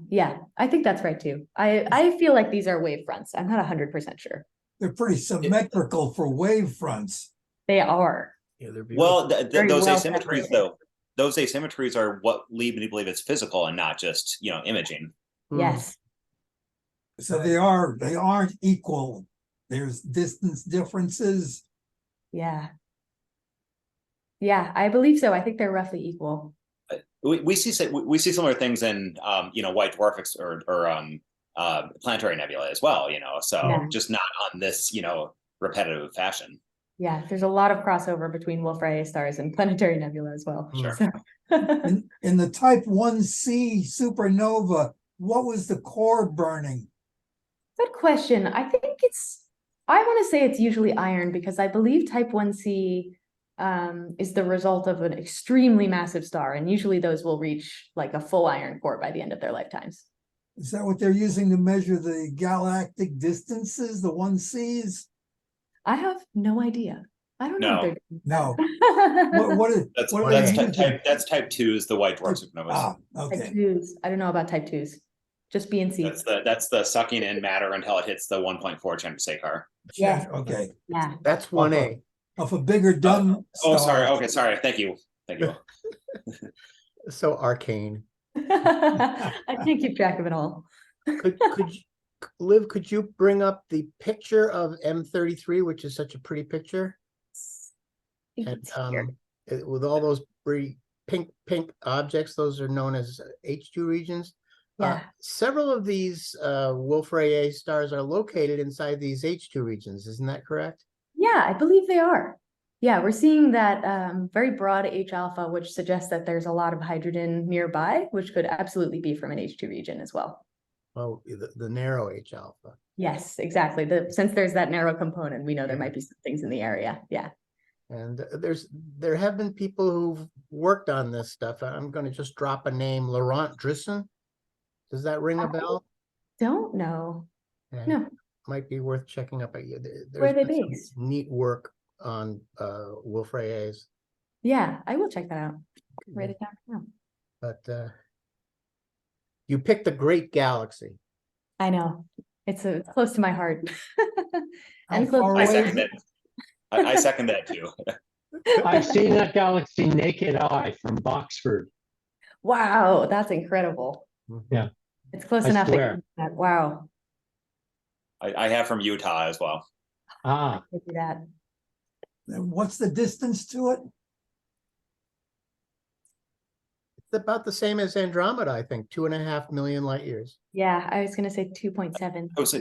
Yeah, I think that's right too. I feel like these are wave fronts. I'm not 100% sure. They're pretty symmetrical for wave fronts. They are. Yeah, they're beautiful. Well, Very those well asymmetries separated. though, those asymmetries are what lead me to believe it's physical and not just, you know, imaging. Hmm. Yes. So they aren't equal. There's distance differences. Yeah. Yeah, I believe so. I think they're roughly equal. We see similar things in you know, white dwarf or planetary nebula as well, you know, so Yeah. just not on this, you know, repetitive fashion. Yeah, there's a lot of crossover between Wolf-Rayet stars and planetary nebula as well. Sure. So- In the type 1c supernova, what was the core burning? Good question. I want to say it's usually iron, because I believe type 1c is the result of an extremely massive star. And usually those will reach like a full iron core by the end of their lifetimes. Is that what they're using to measure the galactic distances, the 1Cs? I have no idea. I don't know No. what they're doing. No. What is, That's what are they that's using? that's type 2s, the white dwarf supernovas. Ah, Type okay. 2s. I don't know about type 2s. Just B and C. That's the sucking in matter until it hits the 1.4 Chandrasekhar. Yeah. Okay. Yeah. That's 1A. Of a bigger dumb Oh, star. sorry. Okay, sorry. Thank you. So arcane. I can't keep track of it all. Liv, could you bring up the picture of M33, which is such a pretty picture? And It's here. with all those pretty pink objects, those are known as H2 regions. Yeah. Several of these Wolf-Rayet stars are located inside these H2 regions. Isn't that correct? Yeah, I believe they are. Yeah, we're seeing that very broad H alpha, which suggests that there's a lot of hydrogen nearby, which could absolutely be from an H2 region as well. Oh, the narrow H alpha. Yes, exactly. Since there's that narrow component, we know there might be some things in the area. Yeah. And there have been people who've worked on this stuff. I'm going to just drop a name, Laurent Drisson. Does that ring a bell? Don't know. Yeah, No. might be worth checking up. There's Where are they been some based? neat work on Wolf-Rayets. Yeah, I will check that out. Write it down now. But you picked the Great Galaxy. I know. It's close to my heart. How And close far to I away my is second it? that. I second that too. I've seen that galaxy naked eye from Boxford. Wow, that's incredible. Yeah. It's close I enough. to swear. keep that. Wow. I have from Utah as well. Ah, I do that. And what's the distance to it? It's about the same as Andromeda, I think, 2.5 million light years. Yeah, I was gonna say 2.7. Oh, so,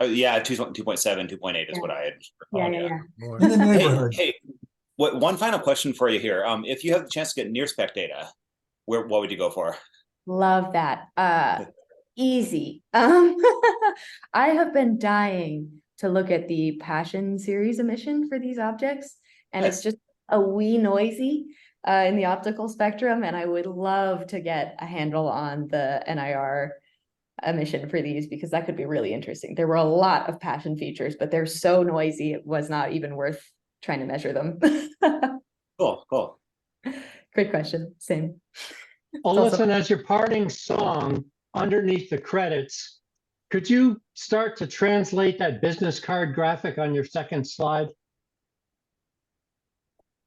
yeah, 2.7, 2.8 is Yeah. what I had. Yeah, recalled, yeah. More. In the Hey, neighborhood. hey, one final question for you here. If you have the chance to get near spec data, what would you go for? Love that. Easy. I have been dying to look at the Passion series emission for these objects, and it's just a wee noisy in the optical spectrum, and I would love to get a handle on the NIR emission for these, because that could be really interesting. There were a lot of Passion features, but they're so noisy it was not even worth trying to measure them. Cool. Great question. Same. well, also- listen, as your parting song underneath the credits, could you start to translate that business card graphic on your second slide?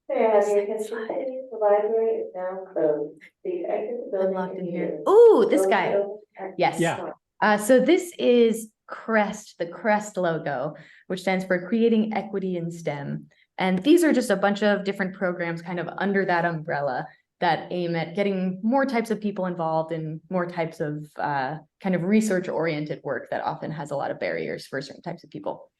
There, have your attention, please. The library is now closed. Please exit the I'm building. locked in here. immediately. Ooh, this Close guy. the open exit Yes. Yeah. door. So this is CREST, the CREST logo, which stands for Creating Equity in STEM. And these are just a bunch of different programs kind of under that umbrella that aim at getting more types of people involved in more types of kind of research-oriented work that often has a lot of barriers for certain types of people,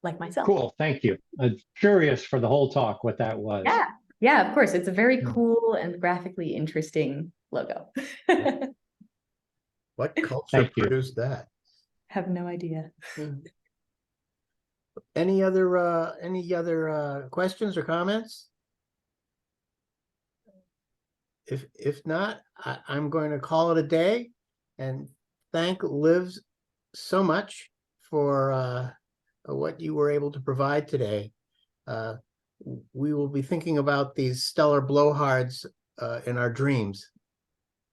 like myself. Cool, thank you. I'm curious for the whole talk what that was. Yeah, of course. It's a very Hmm. cool and graphically interesting logo. What culture Thank you. produced that? Have no idea. Any other questions or comments? If not, I'm going to call it a day and thank Liv so much for what you were able to provide today. We will be thinking about these stellar blowhards in our dreams.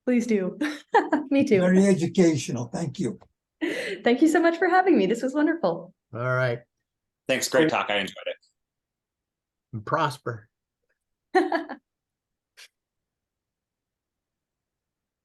Please do. Me too. Very educational. Thank you. Thank you so much for having me. This was wonderful. All right. Thanks, great talk. I enjoyed it. And prosper.